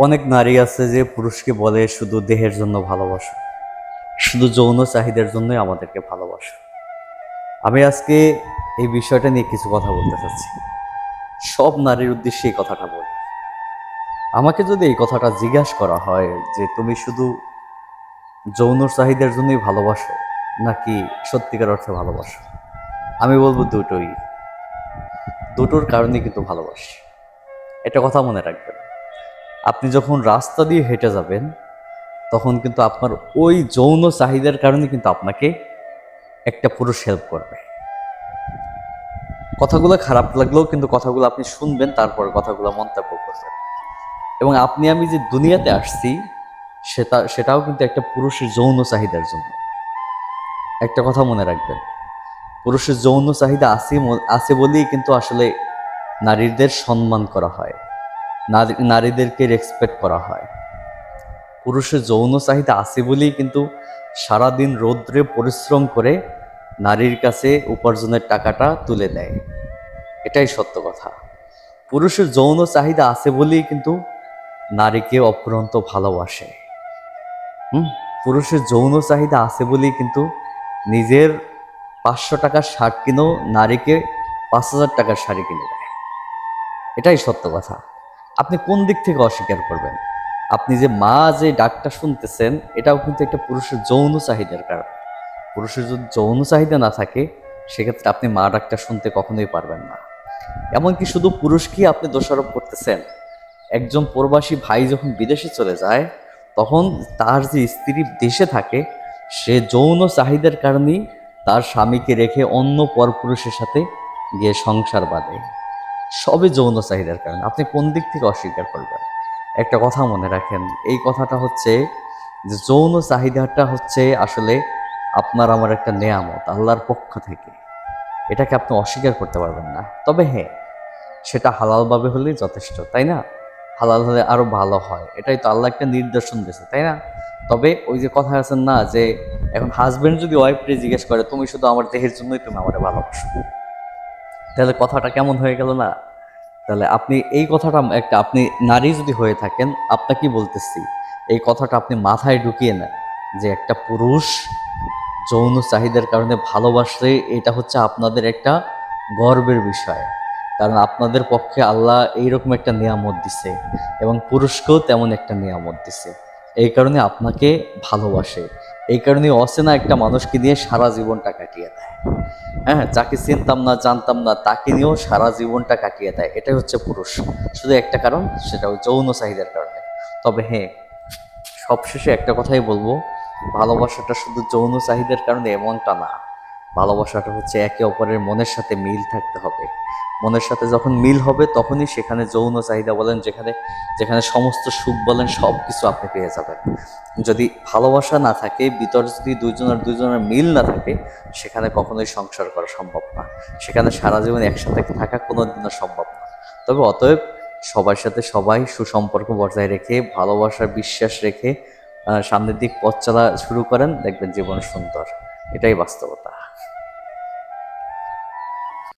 অনেক নারী আছে যে পুরুষকে বলে শুধু দেহের জন্য ভালোবাসো, শুধু যৌন চাহিদার জন্যই আমাদেরকে ভালোবাসো। আমি আজকে এই বিষয়টা নিয়ে কিছু কথা বলতে চাচ্ছি। সব নারীর উদ্দেশ্যে এই কথাটা বলি। আমাকে যদি এই কথাটা জিজ্ঞাসা করা হয় যে তুমি শুধু যৌন চাহিদার জন্যই ভালোবাসো নাকি সত্যিকার অর্থে ভালোবাসো, আমি বলবো দুটোই। দুটোর কারণে কিন্তু ভালোবাসি। এটা কথা মনে রাখবেন। আপনি যখন রাস্তা দিয়ে হেঁটে যাবেন তখন কিন্তু আপনার ওই যৌন চাহিদার কারণে কিন্তু আপনাকে একটা পুরুষ হেল্প করবে। কথাগুলো খারাপ লাগলেও কিন্তু কথাগুলো আপনি শুনবেন, তারপর কথাগুলো মন্তব্য করবেন। এবং আপনি আমি যে দুনিয়াতে আসছি সেটাও কিন্তু একটা পুরুষের যৌন চাহিদার জন্য। একটা কথা মনে রাখবেন, পুরুষের যৌন চাহিদা আছে বলেই কিন্তু আসলে নারীদের সম্মান করা হয়, নারীদেরকে রেসপেক্ট করা হয়। পুরুষের যৌন চাহিদা আছে বলেই কিন্তু সারাদিন রৌদ্রে পরিশ্রম করে নারীর কাছে উপার্জনের টাকাটা তুলে দেয়। এটাই সত্য কথা। পুরুষের যৌন চাহিদা আছে বলেই কিন্তু নারীকে অফুরন্ত ভালোবাসে। পুরুষের যৌন চাহিদা আছে বলেই কিন্তু নিজের 500 টাকার শার্ট কিনেও নারীকে 5,000 টাকার শাড়ি কিনে দেয়। এটাই সত্য কথা। আপনি কোন দিক থেকে অস্বীকার করবেন? আপনি যে ডাকটা শুনতেছেন, এটাও কিন্তু একটা পুরুষের যৌন চাহিদার কারণ। পুরুষের যদি যৌন চাহিদা না থাকে, সেক্ষেত্রে আপনি মা ডাকটা শুনতে কখনোই পারবেন না। এমনকি শুধু পুরুষকেই আপনি দোষারোপ করতেছেন। একজন প্রবাসী ভাই যখন বিদেশে চলে যায়, তখন তার যে স্ত্রী দেশে থাকে, সে যৌন চাহিদার কারণেই তার স্বামীকে রেখে অন্য পরপুরুষের সাথে গিয়ে সংসার বাঁধে। সবই যৌন চাহিদার কারণে। আপনি কোন দিক থেকে অস্বীকার করবেন? একটা কথা মনে রাখেন, এই কথাটা হচ্ছে যে যৌন চাহিদাটা হচ্ছে আসলে আপনার আমার একটা নেয়ামত আল্লাহর পক্ষ থেকে। এটাকে আপনি অস্বীকার করতে পারবেন না। তবে হ্যাঁ, সেটা হালালভাবে হলেই যথেষ্ট, তাই না? হালাল হলে আরো ভালো হয়, এটাই তো আল্লাহ একটা নির্দেশন দিয়েছে, তাই না? তবে ওই যে কথা আছেন না, যে এখন হাজবেন্ড যদি ওয়াইফকে জিজ্ঞেস করে তুমি শুধু আমার দেহের জন্যই তুমি আমার ভালোবাসো, তাহলে কথাটা কেমন হয়ে গেল না? তাহলে আপনি এই কথাটা আপনি নারী যদি হয়ে থাকেন, আপনাকে বলতেছি এই কথাটা আপনি মাথায় ঢুকিয়ে নেন যে একটা পুরুষ যৌন চাহিদার কারণে ভালোবাসলে এটা হচ্ছে আপনাদের একটা গর্বের বিষয়। কারণ আপনাদের পক্ষে আল্লাহ এইরকম একটা নিয়ামত দিছে এবং পুরুষকেও তেমন একটা নিয়ামত দিছে। এই কারণে আপনাকে ভালোবাসে। এই কারণে অচেনা একটা মানুষকে দিয়ে সারা জীবনটা কাটিয়ে দেয়। হ্যাঁ, যাকে চিনতাম না জানতাম না তাকে নিয়েও সারা জীবনটা কাটিয়ে দেয়। এটাই হচ্ছে পুরুষ। শুধু একটা কারণ, সেটা ওই যৌন চাহিদার কারণে। তবে হ্যাঁ, সবশেষে একটা কথাই বলবো, ভালোবাসাটা শুধু যৌন চাহিদার কারণে এমনটা না। ভালোবাসাটা হচ্ছে একে অপরের মনের সাথে মিল থাকতে হবে। মনের সাথে যখন মিল হবে তখনই সেখানে যৌন চাহিদা বলেন, যেখানে যেখানে সমস্ত সুখ বলেন, সব কিছু আপনি পেয়ে যাবেন। যদি ভালোবাসা না থাকে, ভিতরে যদি দুইজনের মিল না থাকে, সেখানে কখনোই সংসার করা সম্ভব না। সেখানে সারা জীবন একসাথে থাকা কোনোদিনও সম্ভব না। তবে অতএব সবার সাথে সবাই সুসম্পর্ক বজায় রেখে, ভালোবাসার বিশ্বাস রেখে সামনের দিক পথ চলা শুরু করেন, দেখবেন জীবন সুন্দর। এটাই বাস্তবতা।